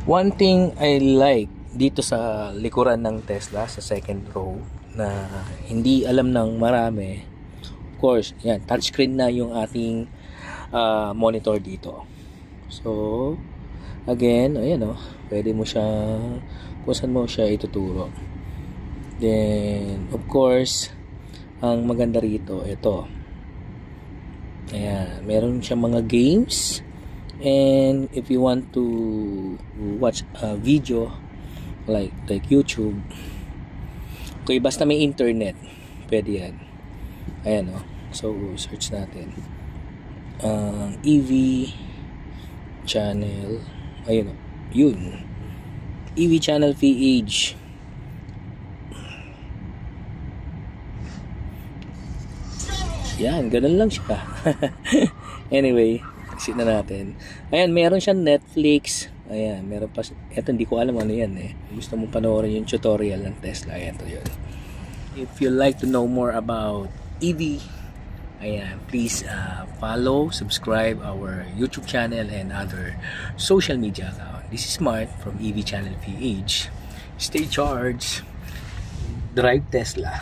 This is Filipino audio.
One thing I like dito sa likuran ng Tesla sa second row na hindi alam ng marami, of course, yan, touchscreen na yung ating monitor dito. So, again, ayan o, pwede mo siya, kung saan mo siya ituturo. Then, of course, ang maganda rito, ito. Ayan, meron siyang mga games. And if you want to watch a video like YouTube, okay, basta may internet, pwede yan. Ayan o. So, search natin. EV channel. Ayun o. Yun. EV channel PH. Yan, ganun lang siya. Anyway, exit na natin. Ayan, meron siyang Netflix. Ayan, meron pa. Eto, hindi ko alam ano yan eh. Gusto mo panoorin yung tutorial ng Tesla. Ayan, to yun. If you like to know more about EV, ayan, please follow, subscribe our YouTube channel and other social media account. This is Mart from EV Channel PH. Stay charged. Drive Tesla.